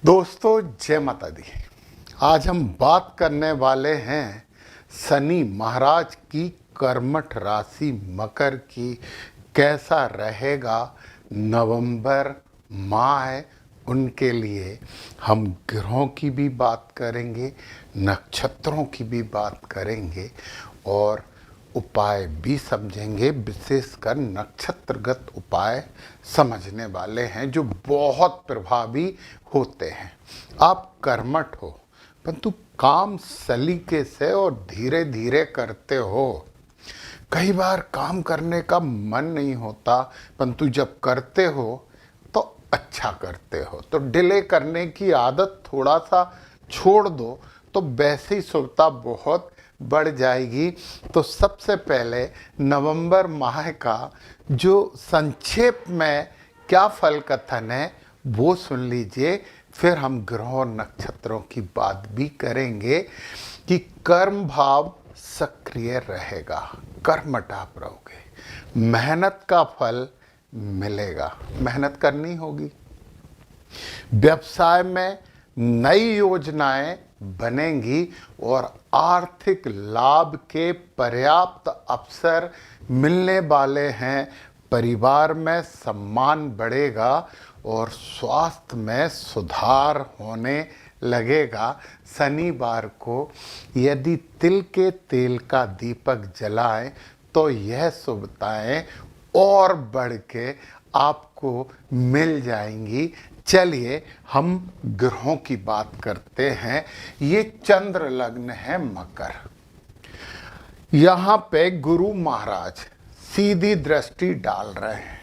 दोस्तों जय माता दी। आज हम बात करने वाले हैं शनि महाराज की कर्मठ राशि मकर की कैसा रहेगा नवंबर माह है उनके लिए। हम ग्रहों की भी बात करेंगे, नक्षत्रों की भी बात करेंगे और उपाय भी समझेंगे। विशेषकर नक्षत्रगत उपाय समझने वाले हैं जो बहुत प्रभावी होते हैं। आप कर्मठ हो परंतु काम सलीके से और धीरे धीरे करते हो। कई बार काम करने का मन नहीं होता परंतु जब करते हो तो अच्छा करते हो। तो डिले करने की आदत थोड़ा सा छोड़ दो तो वैसे ही शुभता बहुत बढ़ जाएगी। तो सबसे पहले नवंबर माह का जो संक्षेप में क्या फल कथन है वो सुन लीजिए, फिर हम ग्रहों और नक्षत्रों की बात भी करेंगे कि कर्म भाव सक्रिय रहेगा, कर्मठ आप रहोगे, मेहनत का फल मिलेगा, मेहनत करनी होगी। व्यवसाय में नई योजनाएं बनेंगी और आर्थिक लाभ के पर्याप्त अवसर मिलने वाले हैं। परिवार में सम्मान बढ़ेगा और स्वास्थ्य में सुधार होने लगेगा। शनिवार को यदि तिल के तेल का दीपक जलाएं तो यह शुभताएं और बढ़ के आपको मिल जाएंगी। चलिए हम ग्रहों की बात करते हैं। ये चंद्र लग्न है मकर। यहाँ पे गुरु महाराज सीधी दृष्टि डाल रहे हैं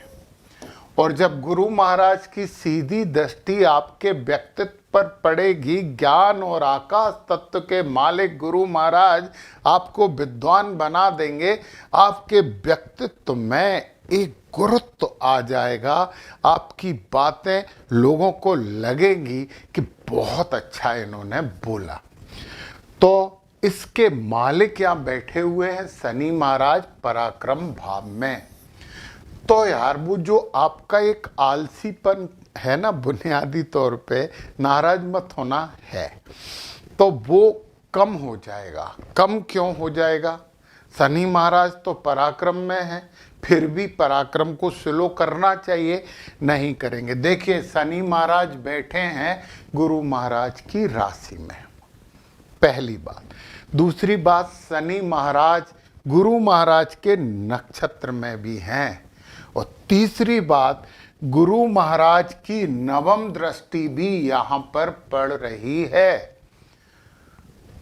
और जब गुरु महाराज की सीधी दृष्टि आपके व्यक्तित्व पर पड़ेगी, ज्ञान और आकाश तत्व के मालिक गुरु महाराज आपको विद्वान बना देंगे। आपके व्यक्तित्व में एक गुरुत्व आ जाएगा। आपकी बातें लोगों को लगेंगी कि बहुत अच्छा इन्होंने बोला। तो इसके मालिक यहाँ बैठे हुए हैं शनि महाराज पराक्रम भाव में। तो यार वो जो आपका एक आलसीपन है ना, बुनियादी तौर पे नाराज मत होना है, तो वो कम हो जाएगा। कम क्यों हो जाएगा? शनि महाराज तो पराक्रम में है, फिर भी पराक्रम को स्लो करना चाहिए, नहीं करेंगे। देखिए शनि महाराज बैठे हैं गुरु महाराज की राशि में, पहली बात। दूसरी बात, शनि महाराज गुरु महाराज के नक्षत्र में भी हैं। और तीसरी बात, गुरु महाराज की नवम दृष्टि भी यहां पर पड़ रही है।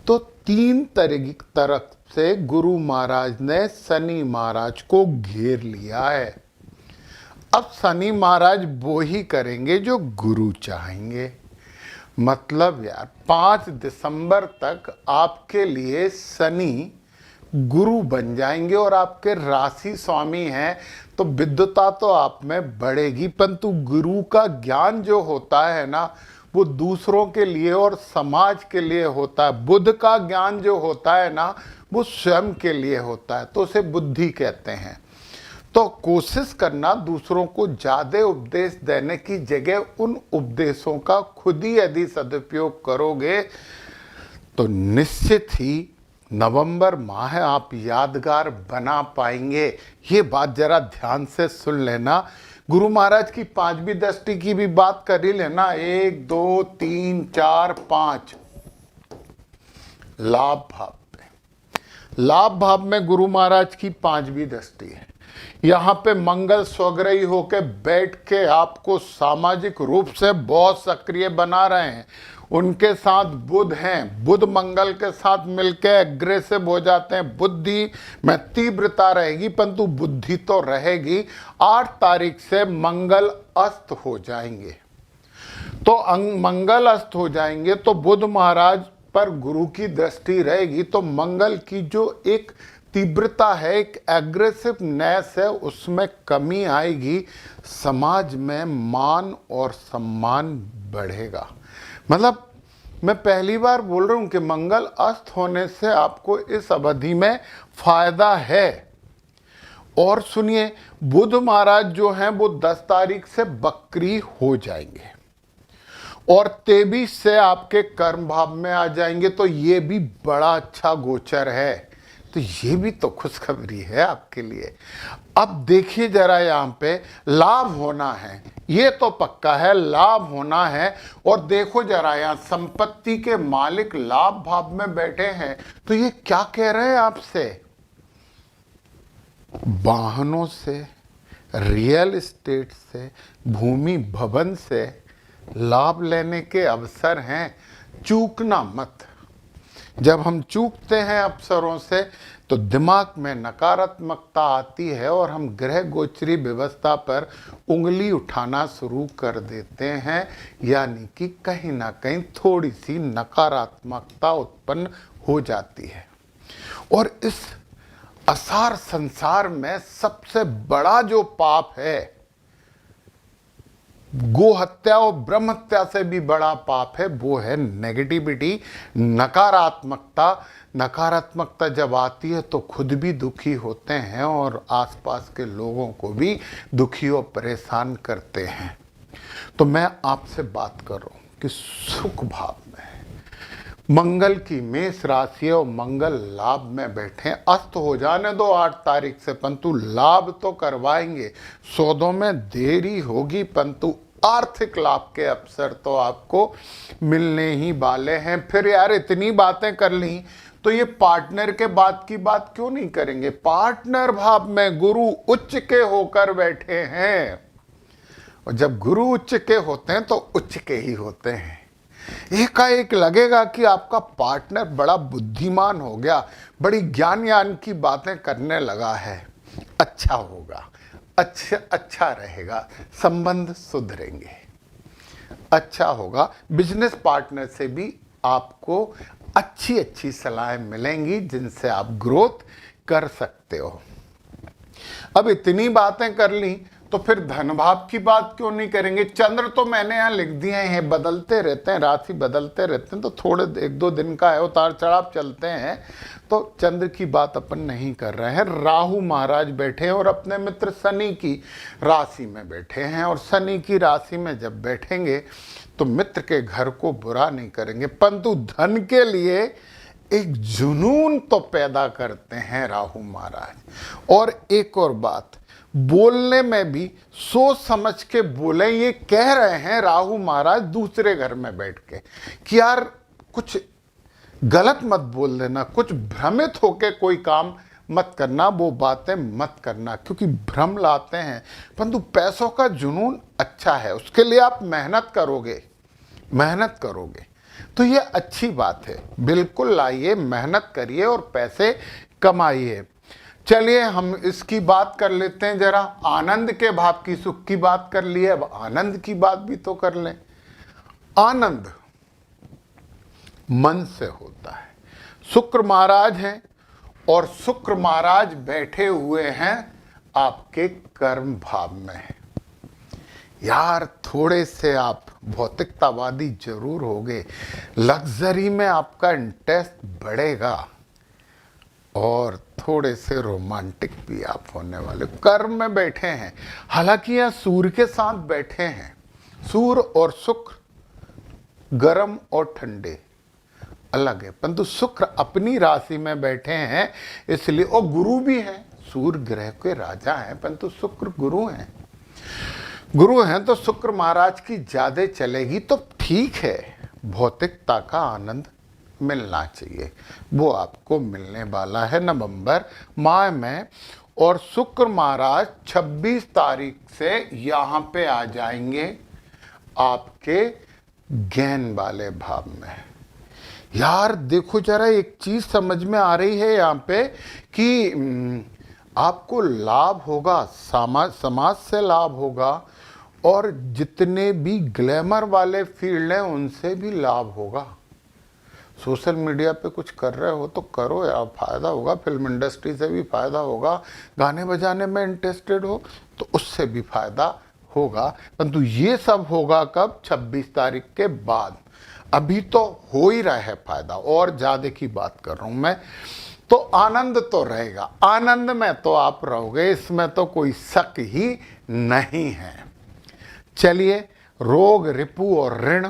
तो तीन तरफ से गुरु महाराज ने शनि महाराज को घेर लिया है। अब शनि महाराज वो ही करेंगे जो गुरु चाहेंगे। मतलब यार 5 दिसंबर तक आपके लिए शनि गुरु बन जाएंगे और आपके राशि स्वामी हैं। तो विद्वता तो आप में बढ़ेगी, परंतु गुरु का ज्ञान जो होता है ना वो दूसरों के लिए और समाज के लिए होता है। बुद्ध का ज्ञान जो होता है ना वो स्वयं के लिए होता है, तो उसे बुद्धि कहते हैं। तो कोशिश करना दूसरों को ज़्यादा उपदेश देने की जगह उन उपदेशों का खुद ही यदि सदुपयोग करोगे तो निश्चित ही नवंबर माह आप यादगार बना पाएंगे। ये बात जरा ध्यान से सुन लेना। गुरु महाराज की 5वीं दृष्टि की भी बात कर ही लेना। 1 2 3 4 5 लाभ भाव पे, लाभ भाव में गुरु महाराज की 5वीं दृष्टि है। यहाँ पे मंगल स्वग्रही होके बैठ के आपको सामाजिक रूप से बहुत सक्रिय बना रहे हैं। उनके साथ बुध हैं, बुध मंगल के साथ मिलकर एग्रेसिव हो जाते हैं। बुद्धि में तीव्रता रहेगी परंतु बुद्धि तो रहेगी। 8 तारीख से मंगल अस्त हो जाएंगे। तो मंगल अस्त हो जाएंगे तो बुध महाराज पर गुरु की दृष्टि रहेगी। तो मंगल की जो एक तीव्रता है, एक एग्रेसिवनेस है, उसमें कमी आएगी। समाज में मान और सम्मान बढ़ेगा। मतलब मैं पहली बार बोल रहा हूं कि मंगल अस्त होने से आपको इस अवधि में फायदा है। और सुनिए, बुध महाराज जो हैं वो 10 तारीख से बकरी हो जाएंगे और 23 से आपके कर्म भाव में आ जाएंगे, तो ये भी बड़ा अच्छा गोचर है। तो ये भी तो खुशखबरी है आपके लिए। अब देखिए जरा, यहाँ पे लाभ होना है, ये तो पक्का है, लाभ होना है। और देखो जरा, यहाँ संपत्ति के मालिक लाभ भाव में बैठे हैं, तो ये क्या कह रहे हैं आपसे? वाहनों से, रियल एस्टेट से, भूमि भवन से लाभ लेने के अवसर हैं, चूकना मत। जब हम चूकते हैं अवसरों से तो दिमाग में नकारात्मकता आती है और हम ग्रह गोचरी व्यवस्था पर उंगली उठाना शुरू कर देते हैं, यानी कि कहीं ना कहीं थोड़ी सी नकारात्मकता उत्पन्न हो जाती है। और इस असार संसार में सबसे बड़ा जो पाप है, गो हत्या और ब्रह्म हत्या से भी बड़ा पाप है, वो है नेगेटिविटी, नकारात्मकता। नकारात्मकता जब आती है तो खुद भी दुखी होते हैं और आसपास के लोगों को भी दुखी और परेशान करते हैं। तो मैं आपसे बात कर रहा हूं कि सुख भाव में मंगल की मेष राशि और मंगल लाभ में बैठे, अस्त हो जाने दो 8 तारीख से, परंतु लाभ तो करवाएंगे। सौदों में देरी होगी, परंतु आर्थिक लाभ के अवसर तो आपको मिलने ही वाले हैं। फिर यार इतनी बातें कर ली, तो ये पार्टनर के बात की बात क्यों नहीं करेंगे? पार्टनर भाव में गुरु उच्च के होकर बैठे हैं, और जब गुरु उच्च के होते हैं तो उच्च के ही होते हैं। एकाएक लगेगा कि आपका पार्टनर बड़ा बुद्धिमान हो गया, बड़ी ज्ञान की बातें करने लगा है। अच्छा होगा, अच्छा रहेगा, संबंध सुधरेंगे, अच्छा होगा। बिजनेस पार्टनर से भी आपको अच्छी सलाहें मिलेंगी जिनसे आप ग्रोथ कर सकते हो। अब इतनी बातें कर ली, तो फिर धन भाव की बात क्यों नहीं करेंगे? चंद्र तो मैंने यहाँ लिख दिए हैं, बदलते रहते हैं, राशि बदलते रहते हैं, तो थोड़े 1-2 दिन का है, उतार चढ़ाव चलते हैं, तो चंद्र की बात अपन नहीं कर रहे हैं। राहु महाराज बैठे हैं और अपने मित्र शनि की राशि में बैठे हैं, और शनि की राशि में जब बैठेंगे तो मित्र के घर को बुरा नहीं करेंगे, परंतु धन के लिए एक जुनून तो पैदा करते हैं राहु महाराज। और एक और बात, बोलने में भी सोच समझ के बोले। ये कह रहे हैं राहु महाराज दूसरे घर में बैठ के कि यार कुछ गलत मत बोल देना, कुछ भ्रमित होके कोई काम मत करना, वो बातें मत करना, क्योंकि भ्रम लाते हैं। परंतु पैसों का जुनून अच्छा है, उसके लिए आप मेहनत करोगे तो ये अच्छी बात है। बिल्कुल लाइए, मेहनत करिए और पैसे कमाइए। चलिए हम इसकी बात कर लेते हैं जरा, आनंद के भाव की। सुख की बात कर लिए, अब आनंद की बात भी तो कर लें। आनंद मन से होता है। शुक्र महाराज हैं और शुक्र महाराज बैठे हुए हैं आपके कर्म भाव में। यार थोड़े से आप भौतिकतावादी जरूर होगे, लग्जरी में आपका इंटरेस्ट बढ़ेगा और थोड़े से रोमांटिक भी आप होने वाले। कर्म में बैठे हैं, हालांकि यहां सूर्य के साथ बैठे हैं। सूर्य और शुक्र गर्म और ठंडे अलग है, परंतु शुक्र अपनी राशि में बैठे हैं इसलिए, और गुरु भी हैं। सूर्य ग्रह के राजा हैं, परंतु शुक्र गुरु हैं। गुरु हैं तो शुक्र महाराज की ज्यादा चलेगी, तो ठीक है, भौतिकता का आनंद मिलना चाहिए, वो आपको मिलने वाला है नवंबर माह में। और शुक्र महाराज 26 तारीख से यहाँ पे आ जाएंगे आपके ज्ञान वाले भाव में। यार देखो जरा, एक चीज समझ में आ रही है यहाँ पे कि आपको लाभ होगा, समाज से लाभ होगा, और जितने भी ग्लैमर वाले फील्ड हैं उनसे भी लाभ होगा। सोशल मीडिया पे कुछ कर रहे हो तो करो यार, फायदा होगा। फिल्म इंडस्ट्री से भी फायदा होगा, गाने बजाने में इंटरेस्टेड हो तो उससे भी फायदा होगा, परंतु ये सब होगा कब? 26 तारीख के बाद। अभी तो हो ही रहा है फायदा, और ज्यादा की बात कर रहा हूं मैं। तो आनंद तो रहेगा, आनंद में तो आप रहोगे, इसमें तो कोई शक ही नहीं है। चलिए, रोग रिपु और ऋण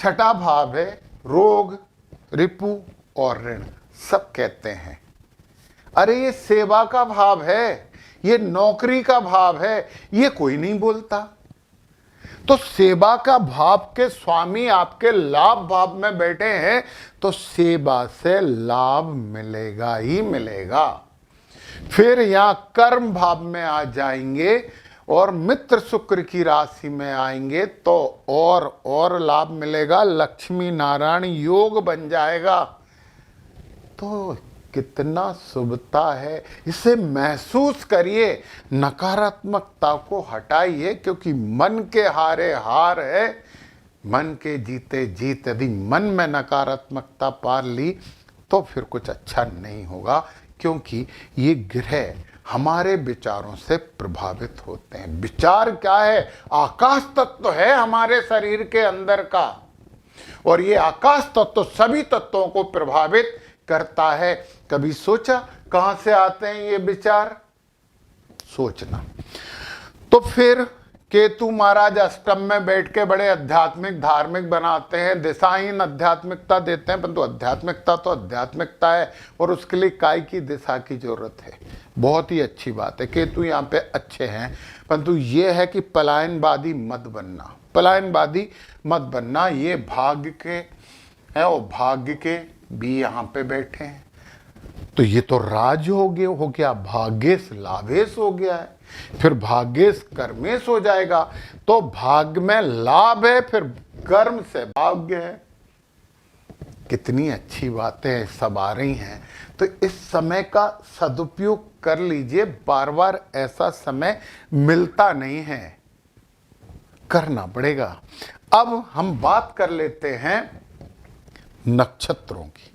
छठा भाव है रोग, रिपु और ऋण। सब कहते हैं अरे ये सेवा का भाव है, ये नौकरी का भाव है, ये कोई नहीं बोलता। तो सेवा का भाव के स्वामी आपके लाभ भाव में बैठे हैं, तो सेवा से लाभ मिलेगा ही मिलेगा। फिर यहां कर्म भाव में आ जाएंगे और मित्र शुक्र की राशि में आएंगे तो और लाभ मिलेगा, लक्ष्मी नारायण योग बन जाएगा। तो कितना शुभता है, इसे महसूस करिए, नकारात्मकता को हटाइए, क्योंकि मन के हारे हार है, मन के जीते जीत। यदि मन में नकारात्मकता पार ली तो फिर कुछ अच्छा नहीं होगा, क्योंकि ये ग्रह हमारे विचारों से प्रभावित होते हैं। विचार क्या है? आकाश तत्व है हमारे शरीर के अंदर का, और ये आकाश तत्व सभी तत्वों को प्रभावित करता है। कभी सोचा कहां से आते हैं ये विचार? सोचना। तो फिर केतु महाराज अष्टम में बैठ के बड़े आध्यात्मिक धार्मिक बनाते हैं, दिशाहीन आध्यात्मिकता देते हैं, परंतु आध्यात्मिकता तो आध्यात्मिकता है और उसके लिए काय की दिशा की जरूरत है। बहुत ही अच्छी बात है, केतु यहाँ पे अच्छे हैं, परंतु ये है कि पलायनवादी मत बनना, पलायनवादी मत बनना। ये भाग्य के है और भाग्य के भी यहाँ पे बैठे हैं, तो ये तो राज हो गया, भाग्येश लाभेश हो गया है, फिर भाग्येश कर्मेश हो जाएगा। तो भाग्य में लाभ है, फिर कर्म से भाग्य है। कितनी अच्छी बातें सब आ रही हैं। तो इस समय का सदुपयोग कर लीजिए, बार बार ऐसा समय मिलता नहीं है, करना पड़ेगा। अब हम बात कर लेते हैं नक्षत्रों की,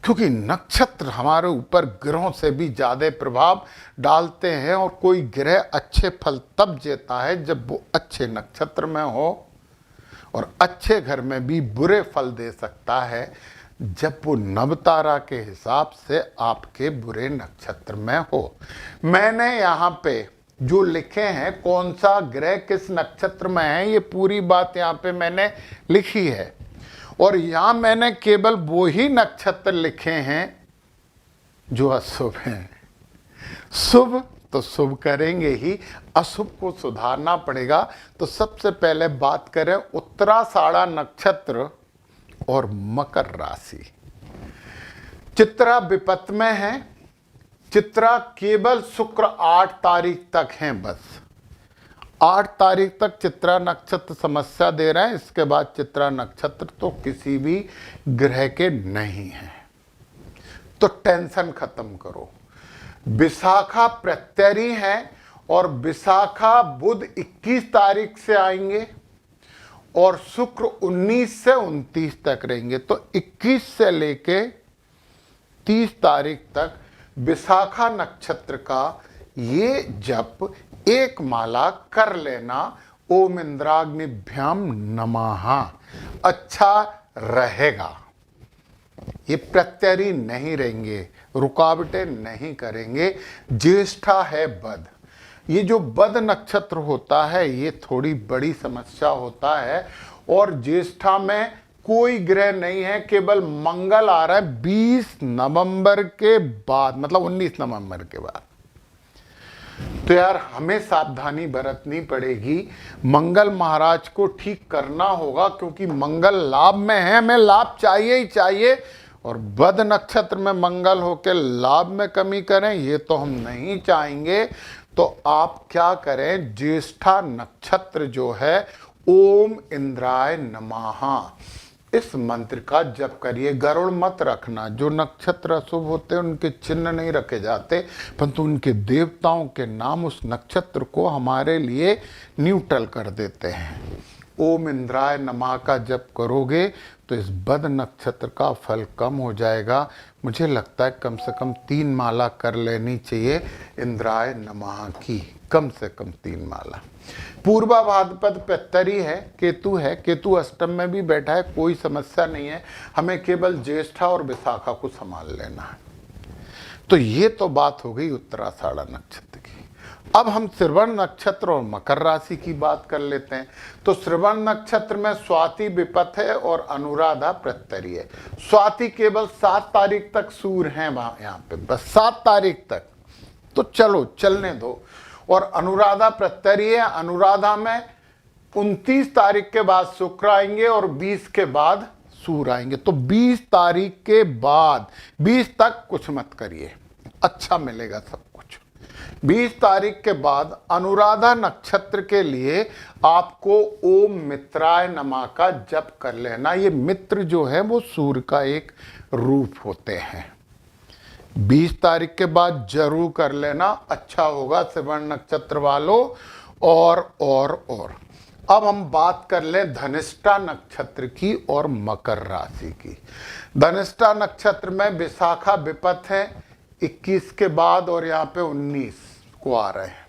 क्योंकि नक्षत्र हमारे ऊपर ग्रहों से भी ज्यादा प्रभाव डालते हैं, और कोई ग्रह अच्छे फल तब देता है जब वो अच्छे नक्षत्र में हो, और अच्छे घर में भी बुरे फल दे सकता है जब वो नवतारा के हिसाब से आपके बुरे नक्षत्र में हो। मैंने यहाँ पे जो लिखे हैं कौन सा ग्रह किस नक्षत्र में है, ये पूरी बात यहाँ पे मैंने लिखी है, और यहां मैंने केवल वो ही नक्षत्र लिखे हैं जो अशुभ हैं। शुभ तो शुभ करेंगे ही, अशुभ को सुधारना पड़ेगा। तो सबसे पहले बात करें उत्तराषाढ़ा नक्षत्र और मकर राशि। चित्रा विपत्त में है, चित्रा केवल शुक्र 8 तारीख तक हैं, बस 8 तारीख तक चित्रा नक्षत्र समस्या दे रहे हैं। इसके बाद चित्रा नक्षत्र तो किसी भी ग्रह के नहीं है, तो टेंशन खत्म करो। विशाखा प्रत्यरी है, और विशाखा बुध 21 तारीख से आएंगे और शुक्र 19 से 29 तक रहेंगे। तो 21 से लेके 30 तारीख तक विशाखा नक्षत्र का ये जप एक माला कर लेना, ओम इंद्राग्निभ्याम नमः, अच्छा रहेगा। ये प्रत्यरी नहीं रहेंगे, रुकावटें नहीं करेंगे। ज्येष्ठा है बद, ये जो बद नक्षत्र होता है ये थोड़ी बड़ी समस्या होता है, और ज्येष्ठा में कोई ग्रह नहीं है, केवल मंगल आ रहा है 20 नवंबर के बाद, मतलब 19 नवंबर के बाद। तो यार हमें सावधानी बरतनी पड़ेगी, मंगल महाराज को ठीक करना होगा, क्योंकि मंगल लाभ में है, हमें लाभ चाहिए ही चाहिए, और बद नक्षत्र में मंगल होकर लाभ में कमी करें ये तो हम नहीं चाहेंगे। तो आप क्या करें, ज्येष्ठा नक्षत्र जो है ओम इंद्राय नमः इस मंत्र का जप करिए। गरुड़ मत रखना, जो नक्षत्र अशुभ होते हैं उनके चिन्ह नहीं रखे जाते, परंतु उनके देवताओं के नाम उस नक्षत्र को हमारे लिए न्यूट्रल कर देते हैं। ओम इंद्राय नमः का जप करोगे तो इस बद नक्षत्र का फल कम हो जाएगा। मुझे लगता है कम से कम 3 माला कर लेनी चाहिए इंद्राय नमः की, कम से कम 3 माला। पूर्वा भाद्रपद प्रत्यरी है, केतु अष्टम में भी बैठा है, कोई समस्या नहीं है, हमें केवल ज्येष्ठा और विशाखा को संभाल लेना है। तो ये तो बात हो गई उत्तराषाढ़ा नक्षत्र की। अब हम श्रवण नक्षत्र और मकर राशि की बात कर लेते हैं। तो श्रवण नक्षत्र में स्वाति विपत है और अनुराधा प्रत्यरी है। स्वाति केवल 7 तारीख तक सूर्य हैं यहाँ पे, बस 7 तारीख तक, तो चलो चलने दो। और अनुराधा प्रत्यरी है। अनुराधा में 29 तारीख के बाद शुक्र आएंगे और 20 के बाद सूर्य आएंगे। तो 20 तारीख के बाद 20 तक कुछ मत करिए, अच्छा मिलेगा सब कुछ। 20 तारीख के बाद अनुराधा नक्षत्र के लिए आपको ओम मित्राय नमः का जप कर लेना। ये मित्र जो है वो सूर्य का एक रूप होते हैं। 20 तारीख के बाद जरूर कर लेना, अच्छा होगा श्रवण नक्षत्र वालों। और अब हम बात कर लें धनिष्ठा नक्षत्र की और मकर राशि की। धनिष्ठा नक्षत्र में विशाखा विपत है 21 के बाद और यहाँ पे 19 को आ रहे हैं।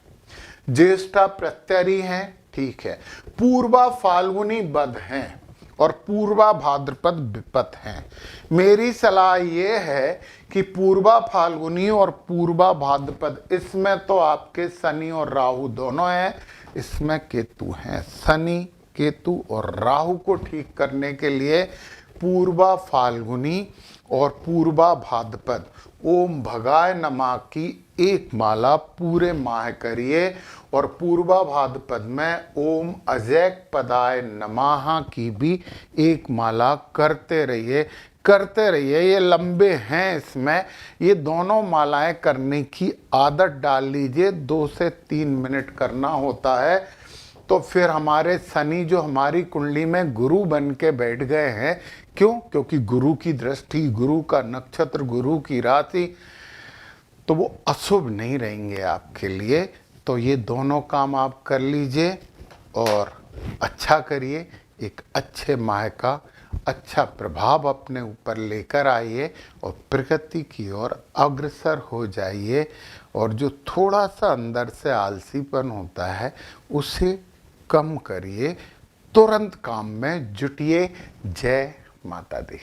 ज्येष्ठा प्रत्यरी हैं, ठीक है। पूर्वा फाल्गुनी बद हैं और पूर्वा भाद्रपद विपत हैं। मेरी सलाह ये है कि पूर्वा फाल्गुनी और पूर्वा भाद्रपद, इसमें तो आपके शनि और राहु दोनों हैं, इसमें केतु हैं। शनि केतु और राहु को ठीक करने के लिए पूर्वा फाल्गुनी और पूर्वा भाद्रपद ओम भगाय नमः की एक माला पूरे माह करिए। और पूर्वा भाद्रपद में ओम अजय पदाय नमः की भी एक माला करते रहिए। ये लंबे हैं, इसमें ये दोनों मालाएं करने की आदत डाल लीजिए। 2 से 3 मिनट करना होता है। तो फिर हमारे शनि जो हमारी कुंडली में गुरु बन के बैठ गए हैं, क्यों? क्योंकि गुरु की दृष्टि, गुरु का नक्षत्र, गुरु की राशि, तो वो अशुभ नहीं रहेंगे आपके लिए। तो ये दोनों काम आप कर लीजिए और अच्छा करिए। एक अच्छे माह का अच्छा प्रभाव अपने ऊपर लेकर आइए और प्रगति की ओर अग्रसर हो जाइए। और जो थोड़ा सा अंदर से आलसीपन होता है उसे कम करिए, तुरंत काम में जुटिए। जय माता दी।